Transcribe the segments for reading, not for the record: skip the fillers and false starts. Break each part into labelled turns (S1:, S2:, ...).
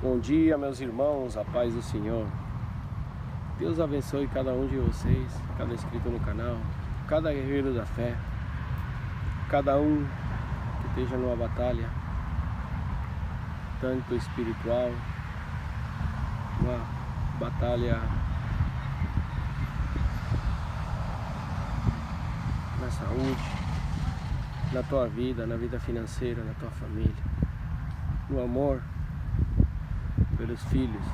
S1: Bom dia, meus irmãos, a paz do Senhor. Deus abençoe cada um de vocês, cada inscrito no canal, cada guerreiro da fé, cada um que esteja numa batalha, tanto espiritual, uma batalha na saúde, na tua vida, na vida financeira, na tua família, no amor pelos filhos.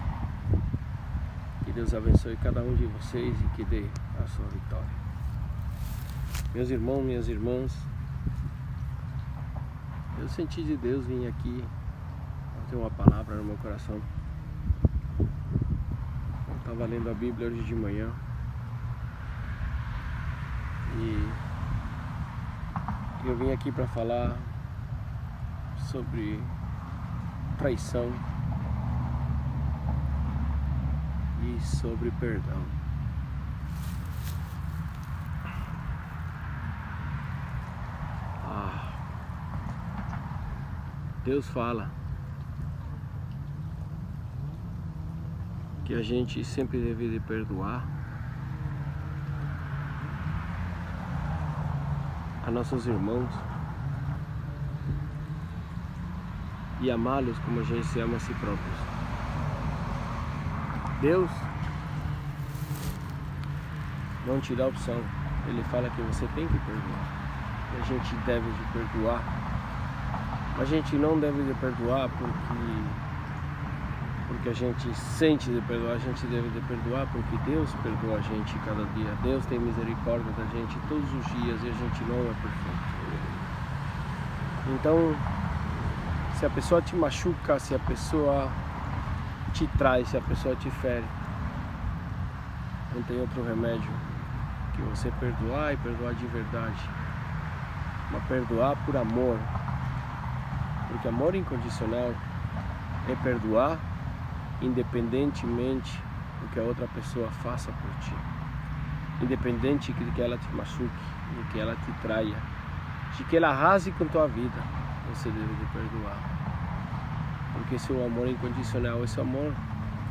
S1: Que Deus abençoe cada um de vocês e que dê a sua vitória. Meus irmãos, minhas irmãs, eu senti de Deus vir aqui ter uma palavra no meu coração. Eu estava lendo a Bíblia hoje de manhã e eu vim aqui para falar sobre traição e sobre perdão. Deus fala que a gente sempre deve de perdoar a nossos irmãos e amá-los como a gente se ama a si próprios. Deus não te dá opção, Ele fala que você tem que perdoar, que a gente deve de perdoar. A gente não deve de perdoar porque a gente sente de perdoar, a gente deve de perdoar porque Deus perdoa a gente cada dia. Deus tem misericórdia da gente todos os dias e a gente não é perfeito. Então, se a pessoa te machuca, se a pessoa te trai, se a pessoa te fere, não tem outro remédio que você perdoar e perdoar de verdade. Mas perdoar por amor. Porque amor incondicional é perdoar independentemente do que a outra pessoa faça por ti. Independente de que ela te machuque, de que ela te traia, de que ela arrase com tua vida, você deve de perdoar. Porque esse é o amor incondicional, esse amor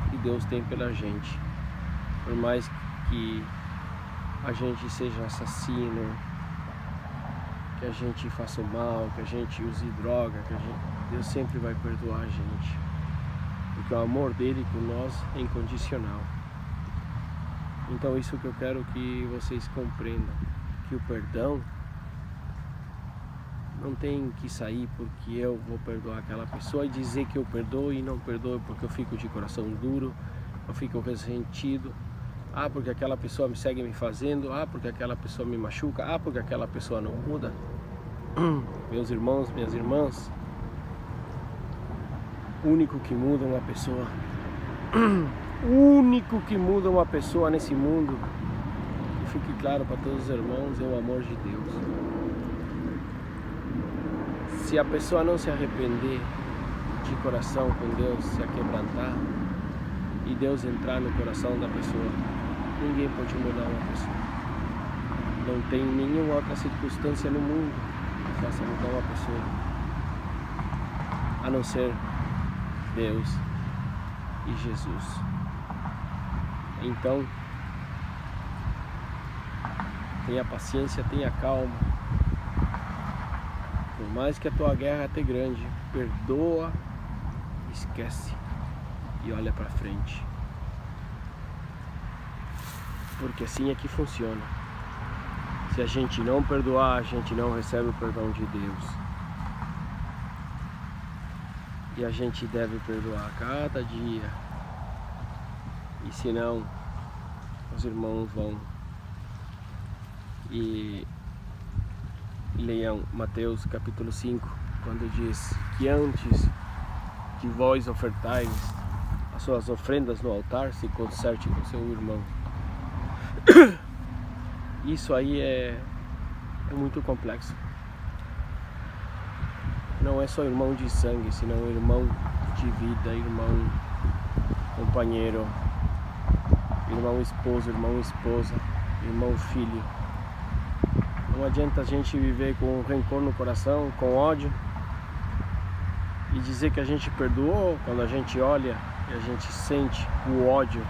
S1: que Deus tem pela gente. Por mais que a gente seja assassino, que a gente faça o mal, que a gente use droga, Deus sempre vai perdoar a gente. Porque o amor dele por nós é incondicional. Então isso que eu quero que vocês compreendam, que o perdão não tem que sair porque eu vou perdoar aquela pessoa e dizer que eu perdoo e não perdoo porque eu fico de coração duro, eu fico ressentido. Porque aquela pessoa me segue me fazendo, porque aquela pessoa me machuca, porque aquela pessoa não muda. Meus irmãos, minhas irmãs, o único que muda uma pessoa, o único que muda uma pessoa nesse mundo, que fique claro para todos os irmãos, é o amor de Deus. Se a pessoa não se arrepender de coração com Deus, se aquebrantar e Deus entrar no coração da pessoa, ninguém pode mudar uma pessoa. Não tem nenhuma outra circunstância no mundo que faça mudar uma pessoa, a não ser Deus e Jesus. Então, tenha paciência, tenha calma. Por mais que a tua guerra esteja grande, perdoa, esquece e olha para frente. Porque assim é que funciona. Se a gente não perdoar, a gente não recebe o perdão de Deus. E a gente deve perdoar cada dia. E senão, os irmãos vão e leiam Mateus capítulo 5, quando diz que antes que vós ofertais as suas ofrendas no altar, se conserte com seu irmão. Isso aí é muito complexo. Não é só irmão de sangue, senão irmão de vida, irmão companheiro, irmão esposo, irmão esposa, irmão filho. Não adianta a gente viver com rancor no coração, com ódio, e dizer que a gente perdoou, quando a gente olha e a gente sente o ódio,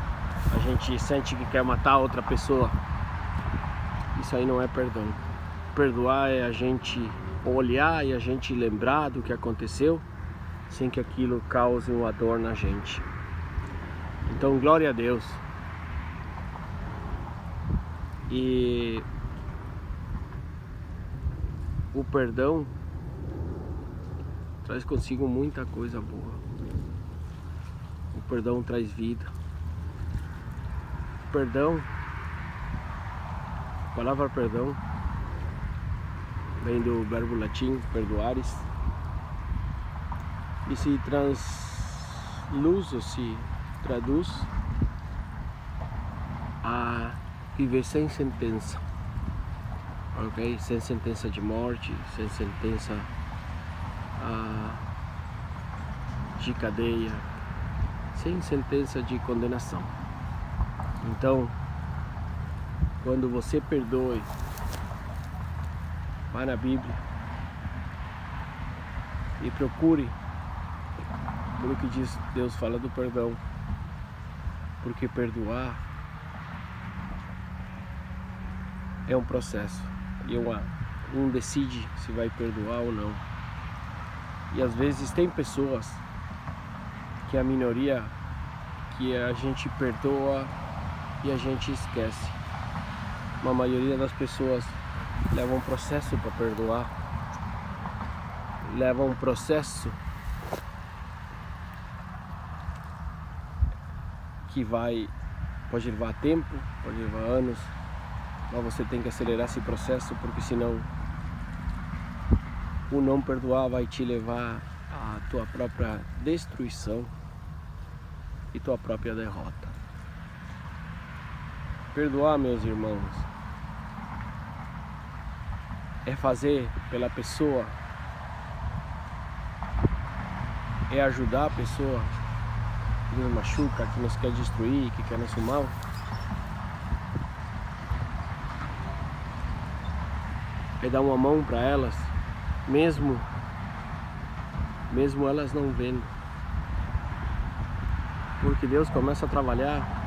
S1: a gente sente que quer matar outra pessoa, isso aí não é perdão. Perdoar é a gente olhar e a gente lembrar do que aconteceu, sem que aquilo cause uma dor na gente. Então, glória a Deus. E o perdão traz consigo muita coisa boa. O perdão traz vida. O perdão, a palavra perdão vem do verbo latim perdoares e se transluz, ou se traduz a viver sem sentença, ok? Sem sentença de morte, sem sentença de cadeia, sem sentença de condenação. Então, quando você perdoe, vá na Bíblia e procure pelo que diz Deus, fala do perdão, porque perdoar é um processo e um decide se vai perdoar ou não. E às vezes tem pessoas que a minoria que a gente perdoa e a gente esquece. A maioria das pessoas leva um processo para perdoar, leva um processo que pode levar tempo, pode levar anos, mas você tem que acelerar esse processo, porque senão o não perdoar vai te levar à tua própria destruição e tua própria derrota. Perdoar, meus irmãos, é fazer pela pessoa, é ajudar a pessoa que nos machuca, que nos quer destruir, que quer nosso mal. É dar uma mão para elas, mesmo elas não vendo. Porque Deus começa a trabalhar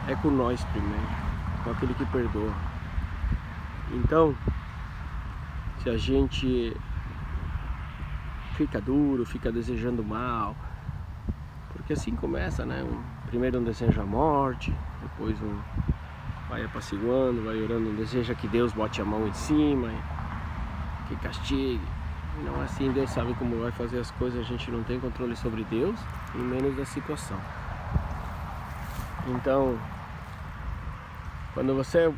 S1: é com nós primeiro, com aquele que perdoa. Então, se a gente fica duro, fica desejando mal, porque assim começa, né? Primeiro um deseja a morte, depois vai apaciguando, vai orando, deseja que Deus bote a mão em cima, que castigue. Não é assim, Deus sabe como vai fazer as coisas, a gente não tem controle sobre Deus, e menos da situação. Então, quando você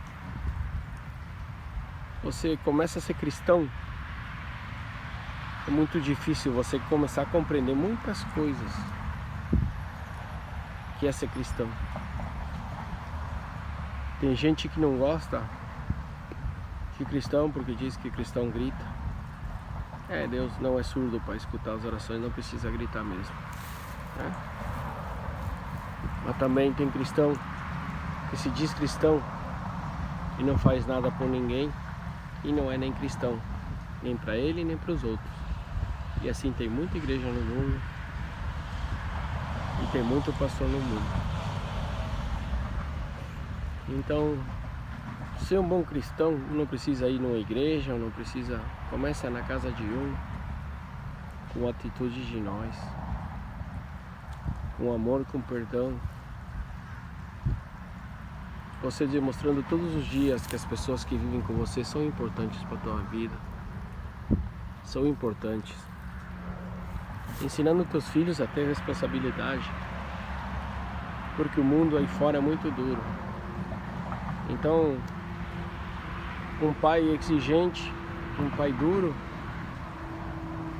S1: começa a ser cristão, é muito difícil você começar a compreender muitas coisas que é ser cristão. Tem gente que não gosta de cristão porque diz que cristão grita. Deus não é surdo para escutar as orações, não precisa gritar mesmo, né? Mas também tem cristão que se diz cristão e não faz nada por ninguém, e não é nem cristão, nem para ele nem para os outros. E assim tem muita igreja no mundo e tem muito pastor no mundo. Então, ser um bom cristão não precisa ir numa igreja, não precisa. Começa na casa de com atitude de nós, com amor, com perdão. Você demonstrando todos os dias que as pessoas que vivem com você são importantes para a tua vida, são importantes. Ensinando teus filhos a ter responsabilidade, porque o mundo aí fora é muito duro. Então, um pai exigente, um pai duro,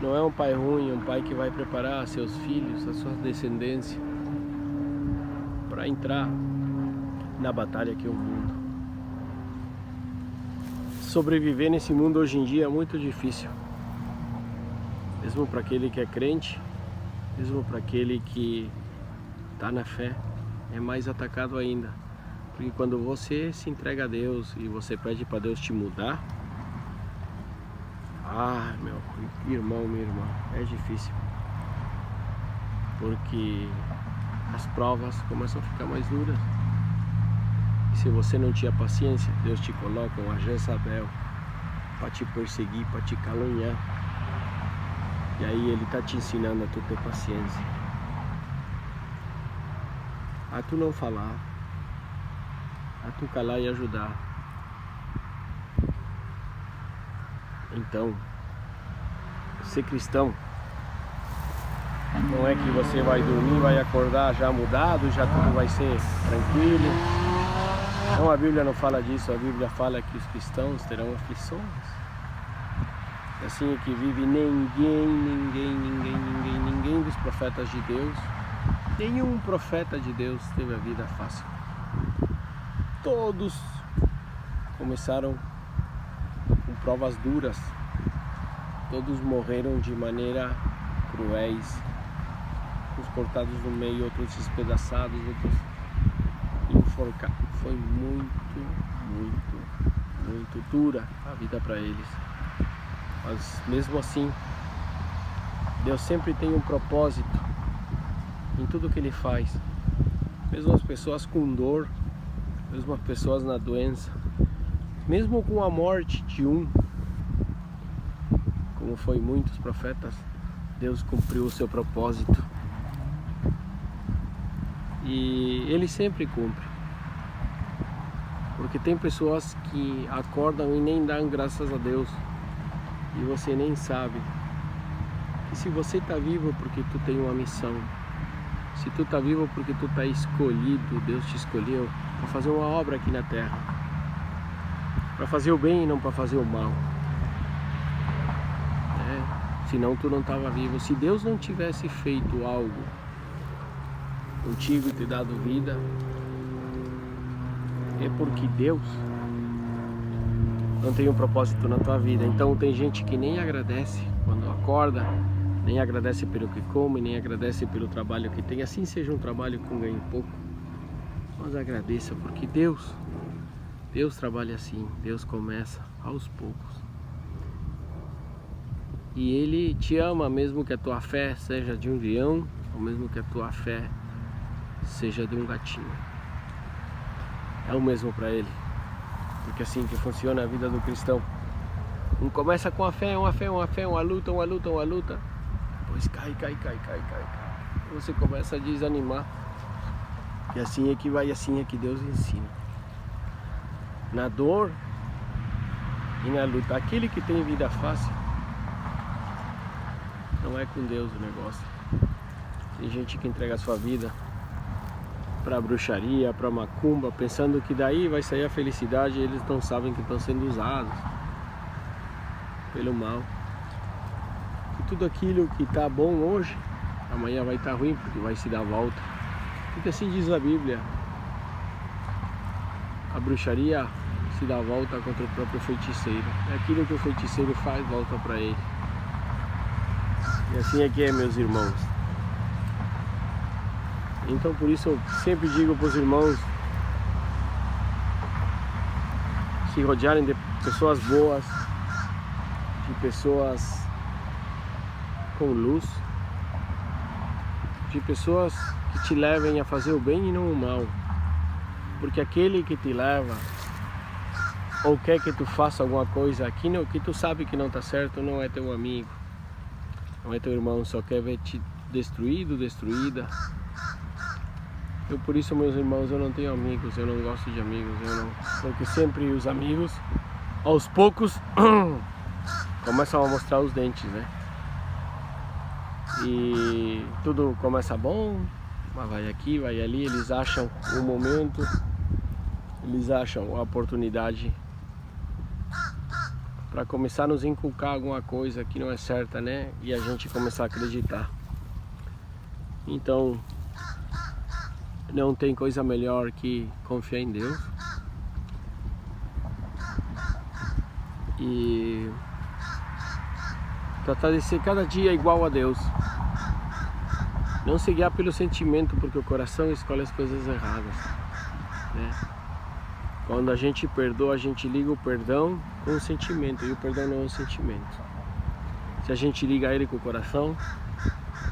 S1: não é um pai ruim, é um pai que vai preparar seus filhos, a sua descendência, para entrar na batalha que é o mundo. Sobreviver nesse mundo hoje em dia é muito difícil, mesmo para aquele que é crente, mesmo para aquele que está na fé, é mais atacado ainda. Porque quando você se entrega a Deus e você pede para Deus te mudar, Ah, meu irmão, minha irmã, é difícil. Porque as provas começam a ficar mais duras. E se você não tinha paciência, Deus te coloca uma Jezabel para te perseguir, para te caluniar. E aí Ele está te ensinando a tu ter paciência, a tu não falar, a tu calar e ajudar. Então, ser cristão não é que você vai dormir, vai acordar já mudado, já tudo vai ser tranquilo. Não, a Bíblia não fala disso. A Bíblia fala que os cristãos terão aflições. E assim é que vive ninguém dos profetas de Deus. Nenhum profeta de Deus teve a vida fácil. Todos começaram com provas duras. Todos morreram de maneira cruéis, uns cortados no meio, outros despedaçados, outros enforcados. Foi muito dura a vida para eles. Mas mesmo assim, Deus sempre tem um propósito em tudo que Ele faz. Mesmo as pessoas com dor, mesmo as pessoas na doença, mesmo com a morte de um, como foi muitos profetas, Deus cumpriu o seu propósito. E Ele sempre cumpre. Porque tem pessoas que acordam e nem dão graças a Deus. E você nem sabe que se você está vivo é porque tu tem uma missão. Se tu está vivo é porque tu está escolhido, Deus te escolheu para fazer uma obra aqui na terra. Para fazer o bem e não para fazer o mal. Senão tu não estava vivo. Se Deus não tivesse feito algo contigo e te dado vida, é porque Deus não tem um propósito na tua vida. Então tem gente que nem agradece quando acorda, nem agradece pelo que come, nem agradece pelo trabalho que tem. Assim seja um trabalho com ganho pouco, mas agradeça, porque Deus trabalha assim. Deus começa aos poucos. E Ele te ama, mesmo que a tua fé seja de um leão, ou mesmo que a tua fé seja de um gatinho. É o mesmo para Ele. Porque é assim que funciona a vida do cristão. Um começa com a fé, uma luta. Depois cai. Você começa a desanimar. E assim é que vai, assim é que Deus ensina. Na dor e na luta. Aquele que tem vida fácil, não é com Deus o negócio. Tem gente que entrega a sua vida para bruxaria, para macumba, pensando que daí vai sair a felicidade, e eles não sabem que estão sendo usados pelo mal. E tudo aquilo que está bom hoje, amanhã vai estar ruim, porque vai se dar a volta. Porque assim diz a Bíblia, a bruxaria se dá a volta contra o próprio feiticeiro. É aquilo que o feiticeiro faz, volta para ele. E assim é que é, meus irmãos. Então por isso eu sempre digo para os irmãos se rodearem de pessoas boas, de pessoas com luz, de pessoas que te levem a fazer o bem e não o mal. Porque aquele que te leva ou quer que tu faça alguma coisa aqui, que tu sabe que não está certo, não é teu amigo, não é teu irmão, só quer ver te destruído, destruída. Eu por isso, meus irmãos, eu não tenho amigos, eu não gosto de amigos, porque sempre os amigos, aos poucos, começam a mostrar os dentes, né? E tudo começa bom, mas vai aqui, vai ali, eles acham um momento, eles acham a oportunidade para começar a nos inculcar alguma coisa que não é certa, né? E a gente começar a acreditar. Então, não tem coisa melhor que confiar em Deus e tratar de ser cada dia igual a Deus. Não se guiar pelo sentimento, porque o coração escolhe as coisas erradas, né? Quando a gente perdoa, a gente liga o perdão com o sentimento, e o perdão não é um sentimento. Se a gente liga ele com o coração,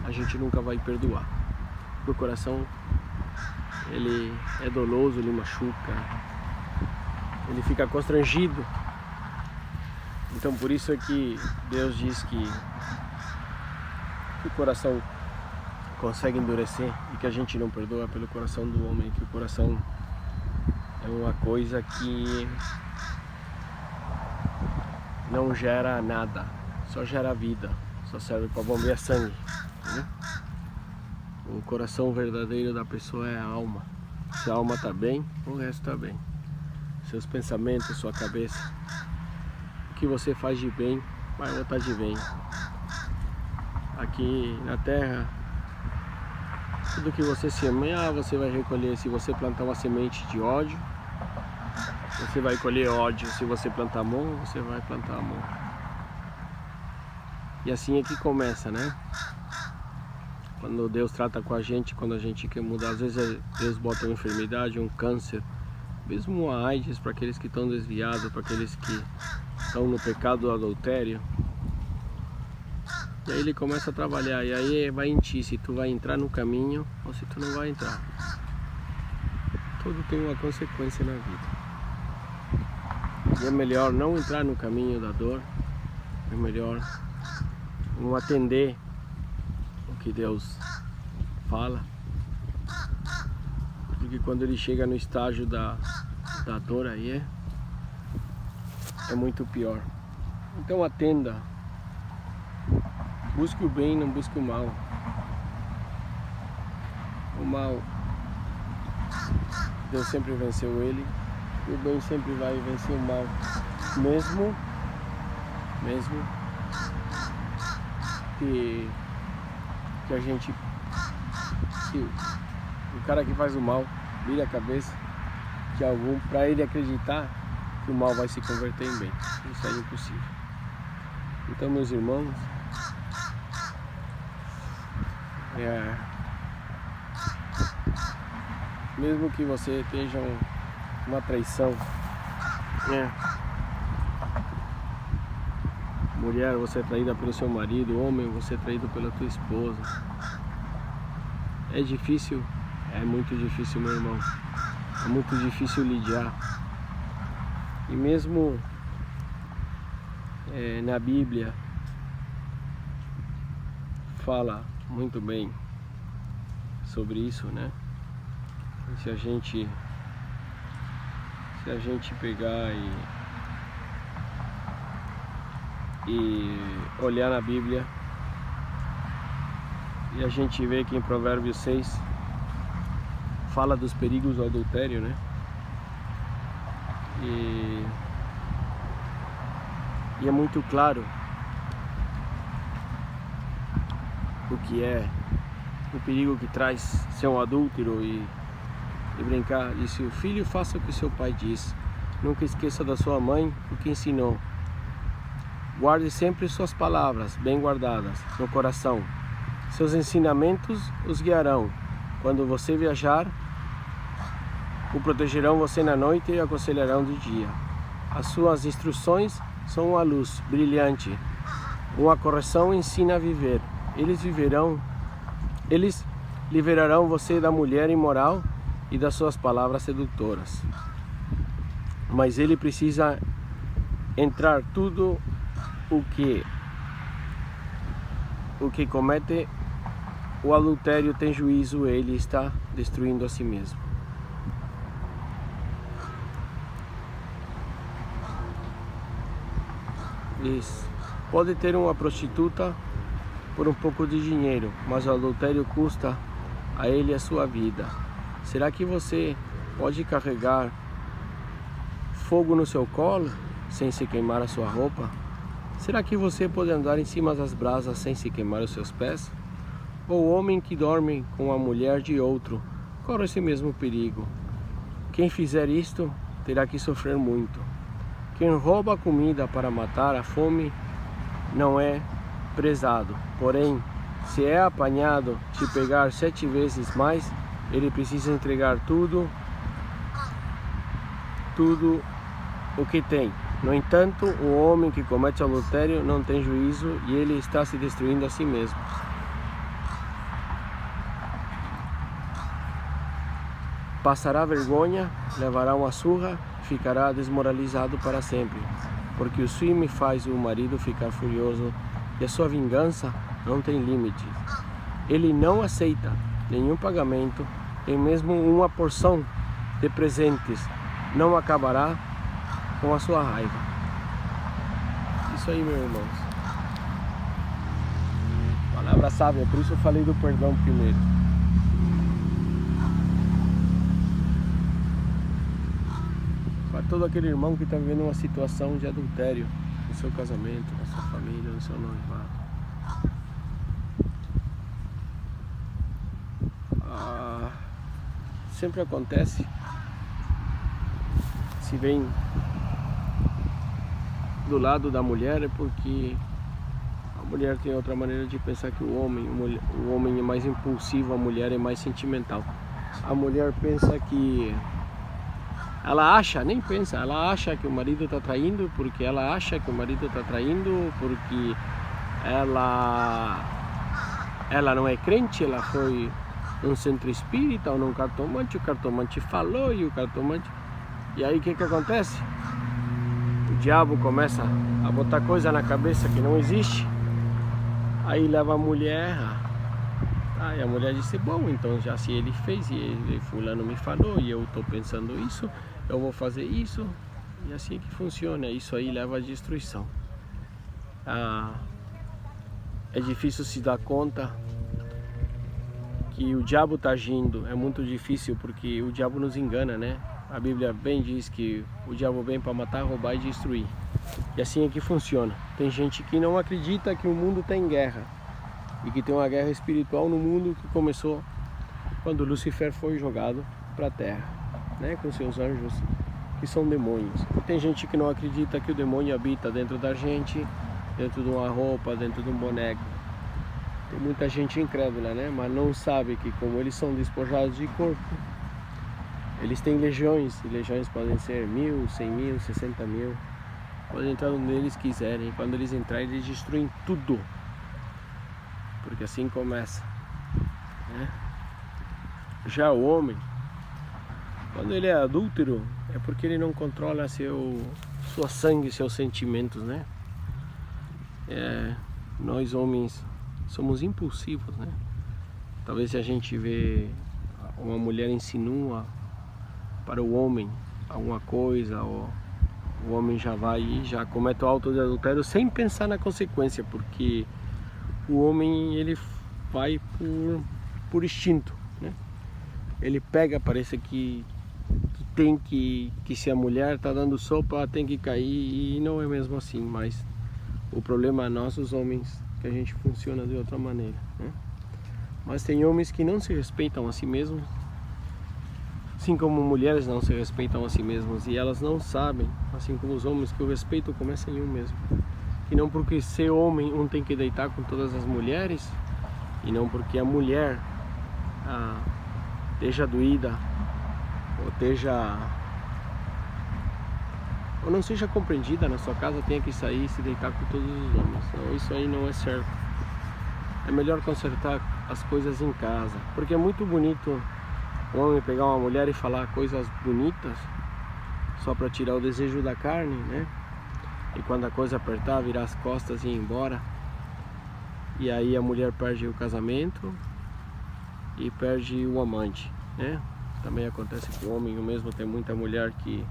S1: a gente nunca vai perdoar. Porque o coração, ele é doloso, ele machuca, ele fica constrangido. Então por isso é que Deus diz que o coração consegue endurecer e que a gente não perdoa pelo coração do homem, que o coração é uma coisa que não gera nada, só gera vida, só serve para bombear sangue, né? O coração verdadeiro da pessoa é a alma. Se a alma está bem, o resto está bem. Seus pensamentos, sua cabeça, o que você faz de bem vai voltar de bem. Aqui na terra, tudo que você semear, você vai recolher. Se você plantar uma semente de ódio, você vai colher ódio. Se você plantar amor, você vai plantar amor. E assim é que começa, né? Quando Deus trata com a gente, quando a gente quer mudar, às vezes Deus bota uma enfermidade, um câncer, mesmo uma AIDS para aqueles que estão desviados, para aqueles que estão no pecado do adultério. E aí ele começa a trabalhar, e aí vai em ti, se tu vai entrar no caminho ou se tu não vai entrar. Tudo tem uma consequência na vida. E é melhor não entrar no caminho da dor, é melhor não atender o que Deus fala, porque quando ele chega no estágio da dor aí é muito pior. Então atenda, busque o bem, não busque o mal. O mal, Deus sempre venceu ele, e o bem sempre vai vencer o mal, mesmo que a gente, que o cara que faz o mal vira a cabeça de algum para ele acreditar que o mal vai se converter em bem. Isso é impossível. Então, meus irmãos, mesmo que você esteja uma traição, mulher, você é traída pelo seu marido, homem, você é traído pela tua esposa. É difícil, é muito difícil, meu irmão. É muito difícil lidiar. E mesmo na Bíblia fala muito bem sobre isso, né? Se a gente pegar e olhar na Bíblia, e a gente vê que em Provérbios 6 fala dos perigos do adultério, né? E é muito claro o que é o perigo que traz ser um adúltero e brincar. Disse: o filho, faça o que seu pai diz, nunca esqueça da sua mãe o que ensinou, guarde sempre suas palavras bem guardadas no coração, seus ensinamentos os guiarão. Quando você viajar, o protegerão você na noite e aconselharão de dia. As suas instruções são uma luz brilhante, uma correção ensina a viver. Eles liberarão você da mulher imoral e das suas palavras sedutoras. Mas ele precisa entrar tudo o que comete o adultério tem juízo, ele está destruindo a si mesmo. Isso. Pode ter uma prostituta por um pouco de dinheiro, mas o adultério custa a ele a sua vida. Será que você pode carregar fogo no seu colo sem se queimar a sua roupa? Será que você pode andar em cima das brasas sem se queimar os seus pés? Ou o homem que dorme com a mulher de outro corre esse mesmo perigo. Quem fizer isto terá que sofrer muito. Quem rouba comida para matar a fome não é prezado. Porém, se é apanhado de pegar 7 vezes mais, ele precisa entregar tudo o que tem No entanto, o homem que comete adultério não tem juízo e ele está se destruindo a si mesmo. Passará vergonha, levará uma surra, ficará desmoralizado para sempre, porque o ciúme faz o marido ficar furioso e a sua vingança não tem limites. Ele não aceita nenhum pagamento, nem mesmo uma porção de presentes, não acabará com a sua raiva. Isso aí, meus irmãos. Palavra sábia, por isso eu falei do perdão primeiro. Para todo aquele irmão que está vivendo uma situação de adultério no seu casamento, na sua família, no seu noivado. Sempre acontece, se vem do lado da mulher, é porque a mulher tem outra maneira de pensar que o homem é mais impulsivo, a mulher é mais sentimental. A mulher pensa que ela acha, nem pensa, ela acha que o marido está traindo, porque ela acha que o marido está traindo, porque ela não é crente, ela foi num centro espírita ou num cartomante, o cartomante falou e o cartomante... E aí o que acontece? O diabo começa a botar coisa na cabeça que não existe, aí leva a mulher, e a mulher disse, bom, então já se ele fez e ele, fulano me falou e eu estou pensando isso, eu vou fazer isso, e assim que funciona, isso aí leva à destruição. É difícil se dar conta que o diabo está agindo, é muito difícil porque o diabo nos engana, né? A Bíblia bem diz que o diabo vem para matar, roubar e destruir. E assim é que funciona. Tem gente que não acredita que o mundo está em guerra e que tem uma guerra espiritual no mundo que começou quando Lúcifer foi jogado para a terra, né? Com seus anjos que são demônios. E tem gente que não acredita que o demônio habita dentro da gente, dentro de uma roupa, dentro de um boneco. Tem muita gente incrédula, né? Mas não sabe que como eles são despojados de corpo, eles têm legiões, e legiões podem ser 1.000, 100.000, 60.000, podem entrar onde eles quiserem, e quando eles entrarem eles destruem tudo, porque assim começa, né? Já o homem, quando ele é adúltero, é porque ele não controla sua sangue, seus sentimentos, né? Nós homens somos impulsivos, né? Talvez se a gente vê uma mulher insinua para o homem alguma coisa, ou o homem já vai e já comete o auto de adultério sem pensar na consequência, porque o homem ele vai por instinto, né? Ele pega, parece que tem que se a mulher está dando sopa, tem que cair, e não é mesmo assim, mas o problema é nós, os homens, que a gente funciona de outra maneira, né? Mas tem homens que não se respeitam a si mesmos, assim como mulheres não se respeitam a si mesmas, e elas não sabem, assim como os homens, que o respeito começa em um mesmo. E não porque ser homem um tem que deitar com todas as mulheres, e não porque a mulher esteja doída ou não seja compreendida na sua casa, tenha que sair e se deitar com todos os homens. Não, isso aí não é certo. É melhor consertar as coisas em casa, porque é muito bonito um homem pegar uma mulher e falar coisas bonitas só para tirar o desejo da carne, né? E quando a coisa apertar, virar as costas e ir embora. E aí a mulher perde o casamento e perde o amante, né? Também acontece com o homem, o mesmo. Tem muita mulher que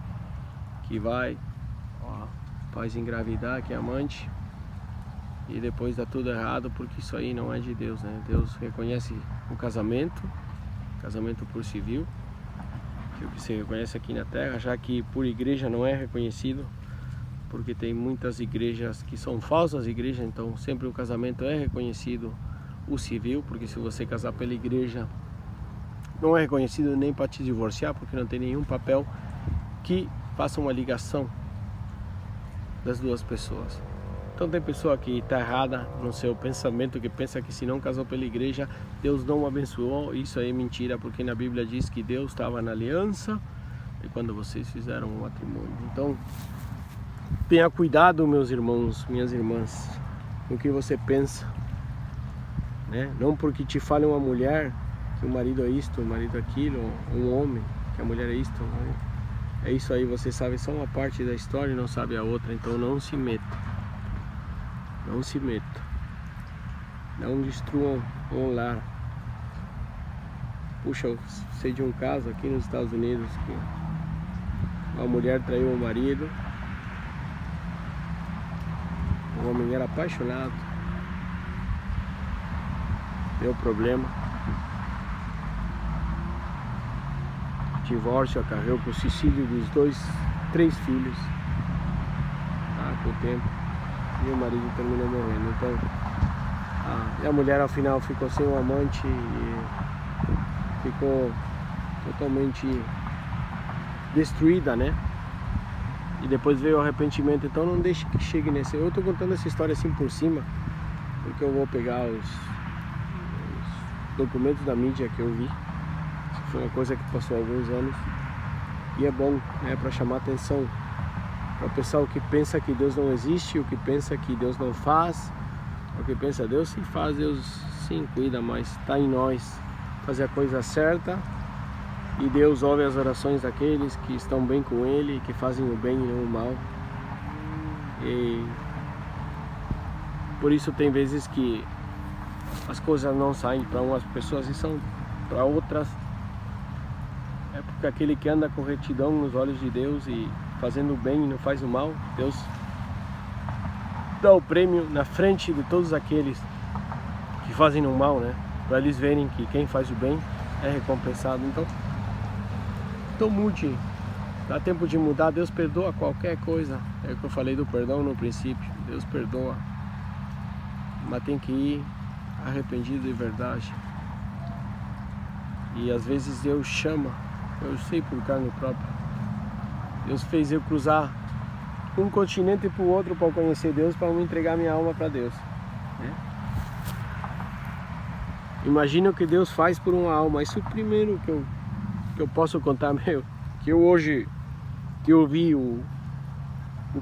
S1: vai, faz engravidar, que é amante, e depois dá tudo errado, porque isso aí não é de Deus, né? Deus reconhece o casamento por civil, que é o que se reconhece aqui na terra, já que por igreja não é reconhecido, porque tem muitas igrejas que são falsas igrejas, então sempre o casamento é reconhecido o civil, porque se você casar pela igreja não é reconhecido nem para te divorciar, porque não tem nenhum papel que faça uma ligação das duas pessoas. Então tem pessoa que está errada no seu pensamento, que pensa que se não casou pela igreja, Deus não o abençoou. Isso aí é mentira, porque na Bíblia diz que Deus estava na aliança e quando vocês fizeram o matrimônio. Então Tenha cuidado, meus irmãos, minhas irmãs, com o que você pensa, né? Não porque te fale uma mulher que o marido é isto, o marido é aquilo, ou um homem que a mulher é isto, né? É isso aí, você sabe só uma parte da história e não sabe a outra, então não se meta. Não se meta. Não destruam um lar. Puxa, eu sei de um caso aqui nos Estados Unidos que uma mulher traiu o marido. O homem era apaixonado. Deu problema. Divórcio acarreou com o suicídio dos 3 filhos. Com o tempo. E o marido terminou morrendo. Então, e a mulher ao final ficou sem um amante e ficou totalmente destruída, né? E depois veio o arrependimento. Então não deixe que chegue nesse... Eu tô contando essa história assim por cima, porque eu vou pegar os documentos da mídia que eu vi. Foi uma coisa que passou há alguns anos. E é bom, né, para chamar atenção para o pessoal que pensa que Deus não existe, o que pensa que Deus não faz, o que pensa Deus sim faz, Deus sim cuida, mas está em nós fazer a coisa certa. E Deus ouve as orações daqueles que estão bem com Ele, que fazem o bem e não o mal. E por isso tem vezes que as coisas não saem para umas pessoas e são para outras. É porque aquele que anda com retidão nos olhos de Deus e fazendo o bem e não faz o mal, Deus dá o prêmio na frente de todos aqueles que fazem o mal, né? Para eles verem que quem faz o bem é recompensado. Então mude, dá tempo de mudar. Deus perdoa qualquer coisa. É o que eu falei do perdão no princípio. Deus perdoa, mas tem que ir arrependido de verdade. E às vezes Deus chama, eu sei por carne própria. Deus fez eu cruzar um continente para o outro para conhecer Deus, para me entregar minha alma para Deus, né? Imagina o que Deus faz por uma alma. Isso primeiro que eu posso contar, que eu hoje que eu vi o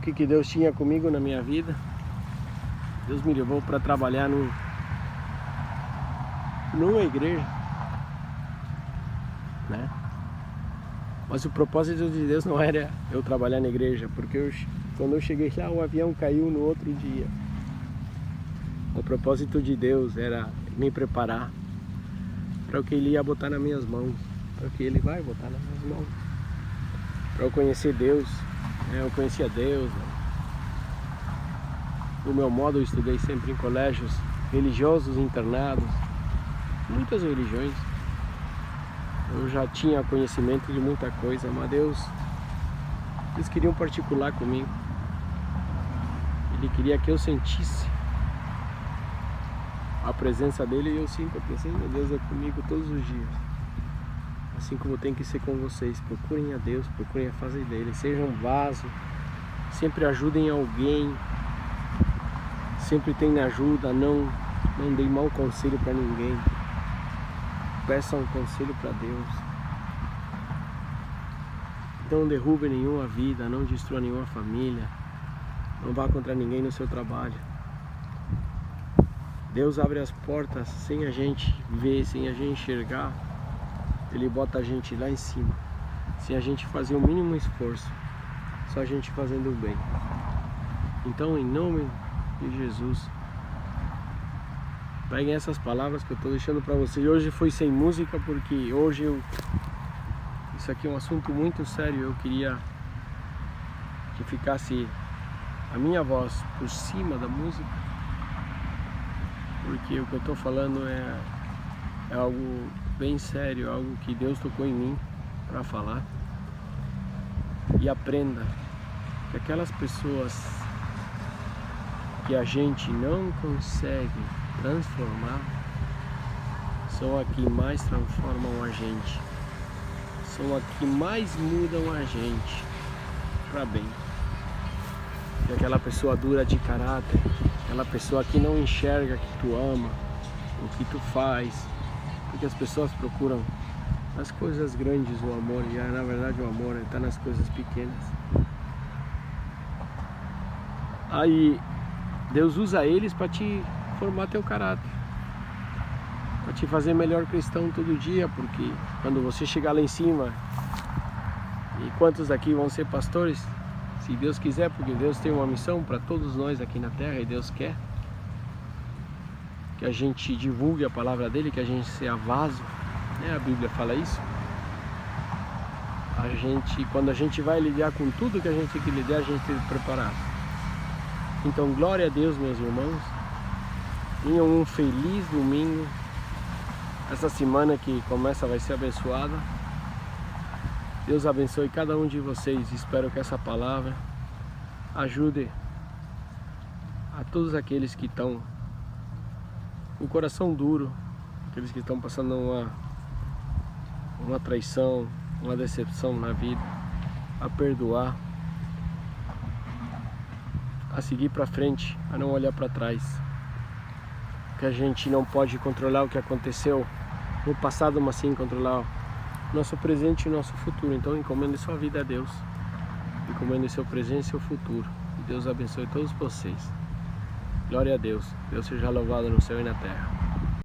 S1: que Deus tinha comigo na minha vida. Deus me levou para trabalhar numa igreja, né? Mas o propósito de Deus não era eu trabalhar na igreja, porque quando eu cheguei lá o avião caiu no outro dia. O propósito de Deus era me preparar para o que Ele ia botar nas minhas mãos, para o que Ele vai botar nas minhas mãos, para eu conhecer Deus, né? Eu conhecia Deus, né? Do meu modo eu estudei sempre em colégios religiosos, internados, muitas religiões. Eu já tinha conhecimento de muita coisa, mas eles queriam particular comigo. Ele queria que eu sentisse a presença dele, e eu sinto a presença de Deus é comigo todos os dias. Assim como tem que ser com vocês. Procurem a Deus, procurem a face dele, sejam um vaso, sempre ajudem alguém, sempre tenham ajuda, não deem mau conselho para ninguém. Peçam um conselho para Deus. Não derrube nenhuma vida, não destrua nenhuma família, não vá contra ninguém no seu trabalho. Deus abre as portas sem a gente ver, sem a gente enxergar. Ele bota a gente lá em cima, sem a gente fazer o mínimo esforço, só a gente fazendo o bem. Então, em nome de Jesus, peguem essas palavras que eu estou deixando para vocês. Hoje foi sem música, porque hoje isso aqui é um assunto muito sério. Eu queria que ficasse a minha voz por cima da música, porque o que eu estou falando é algo bem sério, algo que Deus tocou em mim para falar. E aprenda que aquelas pessoas que a gente não consegue transformar são a que mais transformam a gente, são a que mais mudam a gente para bem. E aquela pessoa dura de caráter, aquela pessoa que não enxerga que tu ama, o que tu faz, porque as pessoas procuram nas coisas grandes o amor, e na verdade o amor está nas coisas pequenas. Aí Deus usa eles para te formar teu caráter, para te fazer melhor cristão todo dia, porque quando você chegar lá em cima, e quantos daqui vão ser pastores, se Deus quiser, porque Deus tem uma missão para todos nós aqui na terra, e Deus quer que a gente divulgue a palavra dele, que a gente seja vaso, né? A Bíblia fala isso. Quando a gente vai lidar com tudo que a gente tem que lidar, a gente tem que preparar. Então, glória a Deus, meus irmãos. Tenham um feliz domingo. Essa semana que começa vai ser abençoada. Deus abençoe cada um de vocês. Espero que essa palavra ajude a todos aqueles que estão com o coração duro, aqueles que estão passando uma traição, uma decepção na vida, a perdoar, a seguir para frente, a não olhar para trás. Que a gente não pode controlar o que aconteceu no passado, mas sim controlar o nosso presente e o nosso futuro. Então encomende sua vida a Deus, encomende seu presente e seu futuro. E Deus abençoe todos vocês. Glória a Deus. Deus seja louvado no céu e na terra.